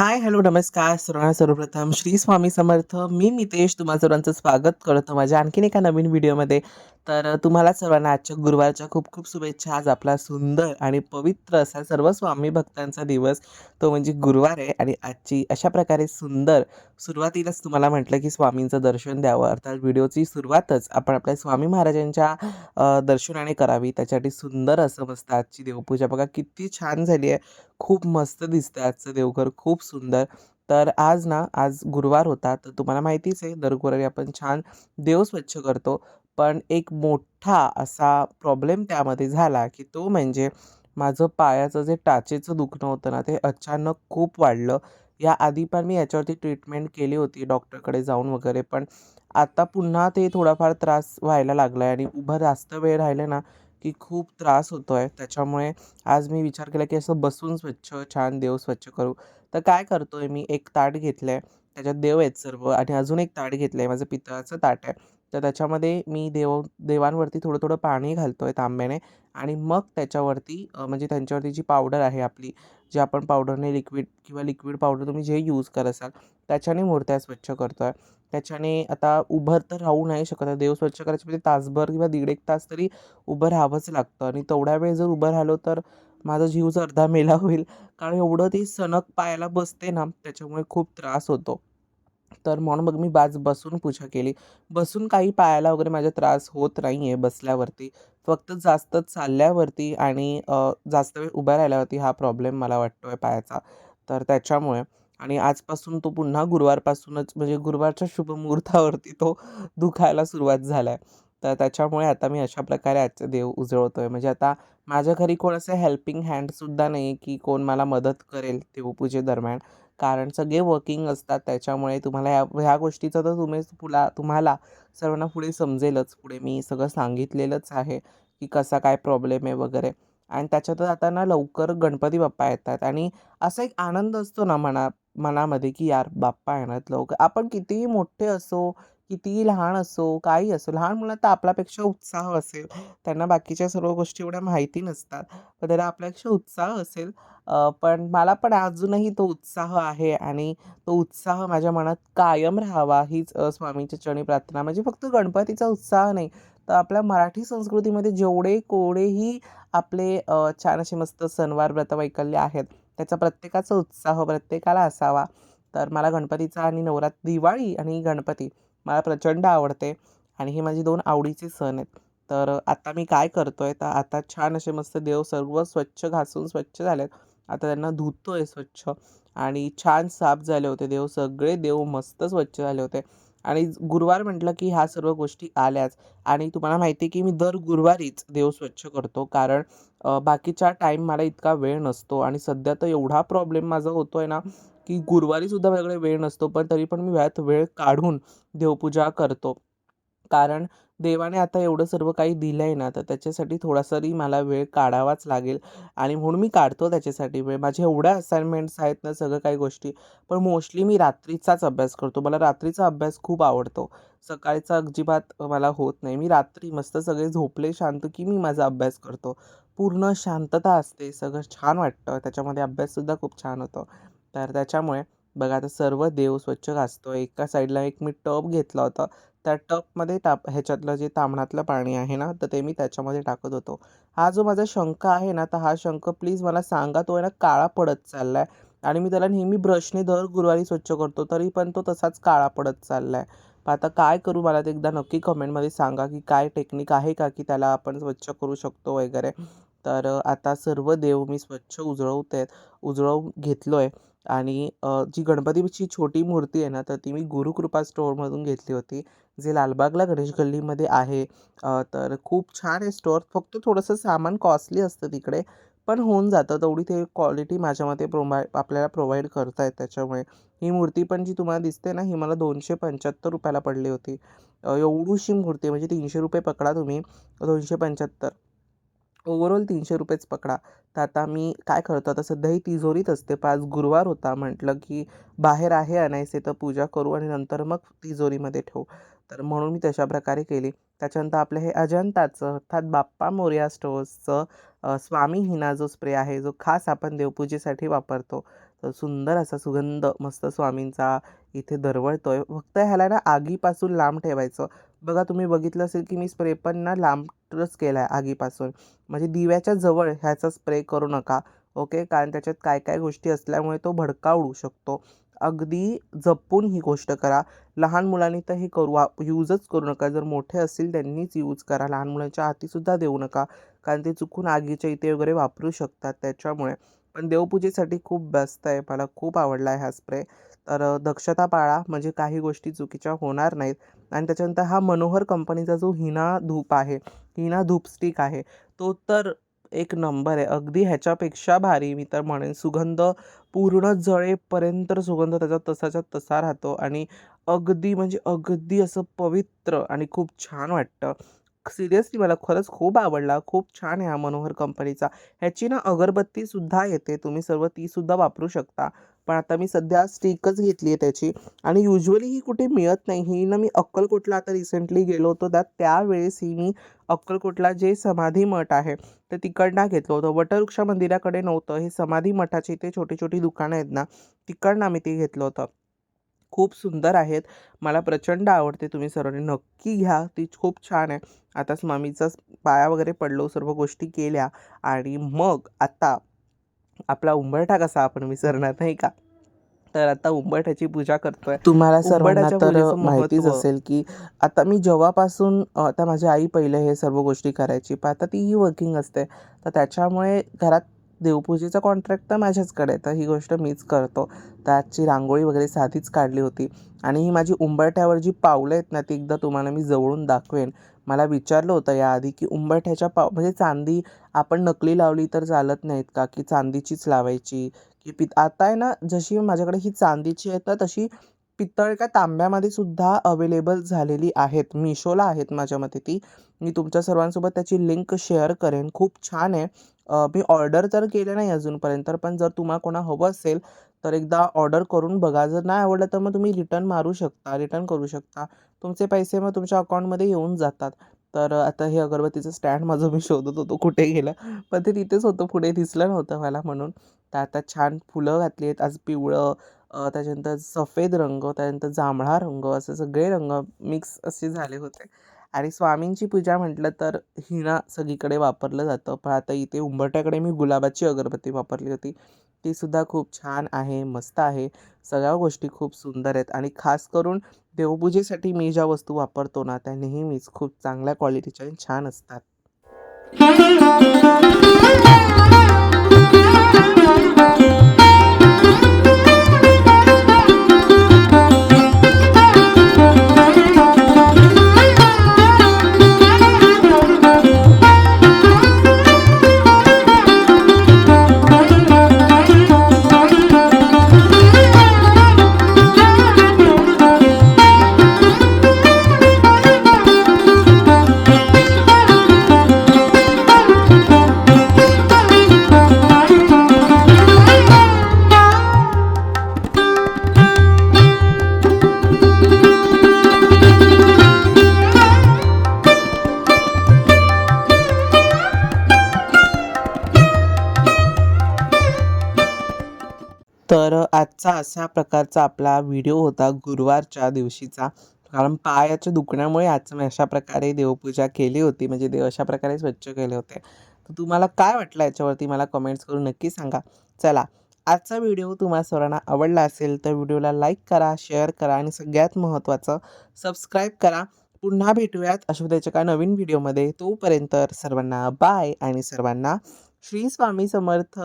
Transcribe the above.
हाय, hello, नमस्कार सर्वांना. सर्वप्रथम श्री स्वामी समर्थ. मी मितेश तुम्हा सर्वांचं स्वागत करतो माझ्या आणखीन एका नवीन व्हिडिओमध्ये. तुम्हाला सर्वांना आजच्या गुरुवारच्या खूप खूप शुभेच्छा. आज आपला सुंदर आणि पवित्र असा सर्व स्वामी भक्तांचा दिवस तो म्हणजे गुरुवार आहे आणि आजची अशा प्रकारे सुंदर सुरुवातीलाच तुम्हाला म्हटलं की स्वामींचं दर्शन द्यावं. अर्थात व्हिडिओची सुरुवातच आपण आपल्या स्वामी महाराजांच्या दर्शनाने करावी. त्याच्यासाठी सुंदर असं मस्त आजची देवपूजा बघा किती छान झाली आहे. खूप मस्त दिसतंय आजचं देवघर, खूप सुंदर. आज गुरुवार होता, तर तुम्हाला माहितीच आहे दर गुरुवारी आपण छान देव स्वच्छ करतो. पण एक मोठा असा प्रॉब्लेम त्यामध्ये झाला, की तो म्हणजे माझं पायाचं जे टाचेचं दुखणं होतं ना, ते अचानक खूप वाढलं. याआधी पण मी याच्यावरती ट्रीटमेंट केली होती डॉक्टरकडे जाऊन वगैरे, पण आता पुन्हा ते थोडाफार त्रास व्हायला लागला आहे आणि उभं जास्त वेळ राहिले ना, की खूप त्रास होतोय. त्याच्यामुळे आज मी विचार केला, की असं बसून छान देव स्वच्छ करू. तर काय करतोय मी, एक ताट घेतलंय, त्याच्यात देव आहेत सर्व आणि अजून एक ताट घेतलंय, माझं पितळाचं ताट आहे. तर त्याच्यामध्ये मी देवांवरती थोडं-थोडं पाणी घालतोय तांब्याने आणि मग त्याच्यावरती म्हणजे त्यांच्यावरती जी पावडर आहे आपली, जी आपण पावडरने लिक्विड किंवा लिक्विड पावडर तुम्ही जे यूज करत असाल, त्याच्याने मूर्त्या स्वच्छ करतोय. त्याच्याने आता उभं तर राहू नाही शकत. देव स्वच्छ करायचे म्हणजे तासभर किंवा दीड 1 तास तरी उभं राहावंच लागतं आणि तेवढ्या वेळ जर उभं राहिलो तर माझा जीवच अर्धा मेला होईल. कारण एवढं ती सणक पायाला बसते ना, त्याच्यामुळे खूप त्रास होतो. तर म्हणून मग मी बसून पूजा केली. बसून काही पायाला वगैरे माझा त्रास होत नाही आहे बसल्यावरती. फक्त जास्त चालल्यावरती आणि जास्त वेळ उभा राहिल्यावरती हा प्रॉब्लेम मला वाटतोय पायाचा. तर त्याच्यामुळे आणि आजपासून तो पुन्हा गुरुवारपासूनच म्हणजे गुरुवारच्या शुभमुहूर्तावरती तो दुखायला सुरुवात झाला तर त्याच्यामुळे आता मी अशा प्रकारे आजचे देव उजळवतोय. म्हणजे आता माझ्या घरी कोण असं हेल्पिंग हँडसुद्धा नाही आहे, की कोण मला मदत करेल देवपूजेदरम्यान. कारण सगळे वर्किंग असतात. त्याच्यामुळे तुम्हाला ह्या गोष्टीचं तर तुम्हाला सर्वांना पुढे समजेलच. पुढे मी सगळं सांगितलेलंच आहे, की कसा काय प्रॉब्लेम आहे वगैरे. आणि त्याच्यातच आता ना लवकर गणपती बाप्पा येतात आणि असा एक आनंद असतो ना मनामध्ये, की यार बाप्पा येणार लवकर. आपण कितीही मोठे असो, कितीही लहान असो, काही असो, लहान मुलांना तर आपल्यापेक्षा उत्साह असेल. त्यांना बाकीच्या सर्व गोष्टी एवढ्या माहिती नसतात. पण त्याला आपल्यापेक्षा उत्साह असेल. पण मला पण अजूनही तो उत्साह आहे आणि तो उत्साह माझ्या मनात कायम राहावा हीच स्वामींच्या चरणी प्रार्थना. म्हणजे फक्त गणपतीचा उत्साह नाही, तर आपल्या मराठी संस्कृतीमध्ये जेवढे कोणीही आपले छान असे मस्त सणवार, व्रतवैकल्य आहेत, त्याचा प्रत्येकाचा उत्साह प्रत्येकाला असावा. तर मला गणपतीचा आणि दिवाळी आणि गणपती मला प्रचंड आवडते आणि हे माझे 2 आवडीचे सण आहेत. आता मी काय करतोय, तर आता छान असे मस्त देव सर्व स्वच्छ घासून स्वच्छ झालेत. आता त्यांना धुतोय स्वच्छ आणि छान साफ झाले होते देव. सगळे देव मस्त स्वच्छ झाले होते आणि गुरुवार म्हटलं की ह्या सर्व गोष्टी आल्याच आणि तुम्हाला माहिती आहे की मी दर गुरुवारीच देव स्वच्छ करतो. कारण बाकीच्या टाईम मला इतका वेळ नसतो आणि सध्या तर एवढा प्रॉब्लेम माझा होतोय ना, की गुरुवारीसुद्धा माझ्याकडे वेळ नसतो. पण तरी पण मी वेळ काढून देवपूजा करतो. कारण देवाने आता एवढं सर्व काही दिलंय ना, तर त्याच्यासाठी थोडासा तरी मला वेळ काढावाच लागेल आणि म्हणून मी काढतो त्याच्यासाठी वेळ. माझ्या एवढ्या असाइनमेंट्स आहेत ना, सगळं काही गोष्टी. पण मोस्टली मी रात्रीचाच अभ्यास करतो. मला रात्रीचा अभ्यास खूप आवडतो. सकाळचा अजिबात मला होत नाही. मी रात्री मस्त सगळे झोपले शांत, की मी माझा अभ्यास करतो. पूर्ण शांतता असते, सगळं छान वाटतं. त्याच्यामध्ये अभ्याससुद्धा खूप छान होतो. तर त्याच्यामुळे बघा आता सर्व देव स्वच्छ घासतोय. एका साईडला एक मी टब घेतला होता. त्या टबमध्ये ह्याच्यातलं जे ताम्हणातलं पाणी आहे ना, तर ते मी त्याच्यामध्ये टाकत होतो. हा जो माझा शंख आहे ना, तर हा शंख प्लीज मला सांगा, तो आहे ना काळा पडत चाललाय आणि मी त्याला नेहमी ब्रशने दर गुरुवारी स्वच्छ करतो, तरी पण तो तसाच काळा पडत चाललाय. मग आता काय करू मला ते एकदा नक्की कमेंटमध्ये सांगा, की काय टेक्निक आहे का, की त्याला आपण स्वच्छ करू शकतो वगैरे. आता सर्व देव मी स्वच्छ उजळवून घेतलोय आणि जी गणपतीची छोटी मूर्ती आहे ना, तर ती मी गुरुकृपा स्टोअरमधून घेतली होती. जे लालबागला गणेश गल्लीमध्ये आहे. तर खूप छान आहे स्टोअर. फक्त थोडंसं सामान कॉस्टली असतं तिकडे, पण होऊन जातं. तेवढी ते क्वालिटी माझ्या मते आपल्याला प्रोव्हाईड करतायत त्याच्यामुळे. ही मूर्ती पण जी तुम्हाला दिसते ना, ही मला ₹275 ला पडली होती. एवढूशी मूर्ती म्हणजे ₹300 पकडा तुम्ही, 275 ओव्हरऑल ₹300च पकडा. तर आता मी काय करतो, आता सध्या ही तिजोरीत असते. आज गुरुवार होता. म्हटलं की बाहेर आहे आणायचे, तर पूजा करू आणि नंतर मग तिजोरीमध्ये ठेवू. तर म्हणून मी तशा प्रकारे केली. त्याच्यानंतर आपलं हे अजंताचं अर्थात बाप्पा मोरया स्टोअर्सचं स्वामी हिना जो स्प्रे आहे, जो खास आपण देवपूजेसाठी वापरतो. तर सुंदर असा सुगंध मस्त स्वामींचा इथे दरवळतोय. फक्त ह्याला ना आगीपासून लांब ठेवायचं. बघा तुम्ही बघितलं असेल की मी स्प्रे पण ना लांबच केला आहे आगीपासून. म्हणजे दिव्याच्या जवळ ह्याचा स्प्रे करू नका. ओके. कारण त्याच्यात काय काय गोष्टी असल्यामुळे तो भडका उडू शकतो. अगदी जपून ही गोष्ट करा. लहान मुलांनी तर हे यूजच करू नका. जर मोठे असतील त्यांनीच यूज करा. लहान मुलांच्या हातीसुद्धा देऊ नका. कारण ते चुकून आगीच्या इथे वगैरे वापरू शकतात त्याच्यामुळे. पण देवपूजेसाठी खूप बेस्ट आहे. मला खूप आवडला आहे हा स्प्रे. तर दक्षता पाळा म्हणजे काही गोष्टी चुकीच्या होणार नाहीत. आणि त्याच्यानंतर हा मनोहर कंपनीचा जो हिना धूप आहे, हिना धूप स्टिक आहे, तो तर एक नंबर आहे. अगदी ह्याच्यापेक्षा भारी मी तर म्हणेन. सुगंध पूर्ण जळेपर्यंत सुगंध त्याचा तसाच्या तसा राहतो आणि अगदी म्हणजे अगदी असं पवित्र आणि खूप छान वाटतं. सिरियसली मला खरंच खूप आवडला. खूप छान आहे हा मनोहर कंपनीचा. ह्याची ना अगरबत्तीसुद्धा येते. तुम्ही सर्व तीसुद्धा वापरू शकता. पण आता मी सध्या स्टिकच घेतली आहे त्याची आणि युजुअली ही कुठे मिळत नाही. ही ना मी अक्कलकोटला आता रिसेंटली गेलो होतो त्यावेळेस ही मी अक्कलकोटला जे समाधी मठ आहे तर तिकडनं घेतलं होतं. वटवृक्ष मंदिराकडे नव्हतं. हे समाधी मठाची इथे छोटी-छोटी दुकानं आहेत ना, तिकडनं आम्ही ते घेतलं होतं. खूप सुंदर आहेत. मला प्रचंड आवडते. तुम्ही सर्वांनी नक्की घ्या. ती खूप छान आहे. आता स्वामीचा पाया वगैरे पडलो, सर्व गोष्टी केल्या आणि मग आता आपला उंबरठा कसा आपण विसरणार नाही का? तर आता उंबरठ्याची पूजा करतोय. तुम्हाला सर्वांना उंबरठ्याच्या तर पूजेचं माहितीच महत्त्व. असेल, की आता मी जेव्हापासून आता माझी आई पहिले हे सर्व गोष्टी करायची. पण आता तीही वर्किंग असते. तर त्याच्यामुळे घरात देवपूजेचा कॉन्ट्रॅक्ट तर माझ्याचकडे आहे. तर ही गोष्ट मीच करतो. तर आजची रांगोळी वगैरे साधीच काढली होती आणि ही माझी उंबरठ्यावर जी पावलं आहेत ना, ती एकदा तुम्हाला मी जवळून दाखवेन. मला विचारलं होतं याआधी, की उंबरठ्याच्या म्हणजे चांदी आपण नकली लावली तर चालत नाहीत का? की चांदीचीच लावायची? की आता आहे ना, जशी माझ्याकडे ही चांदीची आहे तर तशी पितळ का तांब्यामध्ये सुद्धा अवेलेबल झालेली आहेत. मिशोला आहेत माझ्या मते ती. मी तुमच्या सर्वांसोबत त्याची लिंक शेअर करेन. खूप छान आहे. मी ऑर्डर तर केलं नाही अजूनपर्यंत. पण जर तुम्हाला कोणाला हवं असेल तर एकदा ऑर्डर करून बघा. जर नाही आवडलं तर मग तुम्ही रिटर्न मारू शकता, रिटर्न करू शकता. तुमचे पैसे मग तुमच्या अकाउंटमध्ये येऊन जातात. तर आता हे अगरबत्तीचं स्टँड माझं मी शोधत होतो कुठे गेलं. पण ते तिथेच होतं, पुढे दिसलं नव्हतं मला म्हणून. तर आता छान फुलं घातली आहेत. आज पिवळं, त्याच्यानंतर सफेद रंग, त्यानंतर जांभळा रंग असे सगळे रंग मिक्स असे झाले होते. आणि स्वामींची पूजा म्हटलं तर हिना सगळीकडे वापरलं जातं. पण आता इथे उंबरठ्याकडे मी गुलाबाची अगरबत्ती वापरली होती. तीसुद्धा खूप छान आहे, मस्त आहे. सगळ्या गोष्टी खूप सुंदर आहेत आणि खास करून देवपूजेसाठी मी ज्या वस्तू वापरतो ना, त्या नेहमीच खूप चांगल्या क्वालिटीच्या आणि छान असतात. तर आजचा अशा प्रकारचा आपला व्हिडिओ होता गुरुवारच्या दिवशीचा. कारण पायाच्या दुखण्यामुळे आज मी अशा प्रकारे देवपूजा केली होती. म्हणजे देव अशा प्रकारे स्वच्छ केले होते. तर तुम्हाला काय वाटलं याच्यावरती मला कमेंट्स करून नक्की सांगा. चला, आजचा व्हिडिओ तुम्हा सर्वांना आवडला असेल तर व्हिडिओला लाईक करा, शेअर करा आणि सगळ्यात महत्त्वाचं सबस्क्राईब करा. पुन्हा भेटूयात अशा उद्याच्या एका नवीन व्हिडिओमध्ये. तोपर्यंत सर्वांना बाय आणि सर्वांना श्री स्वामी समर्थ.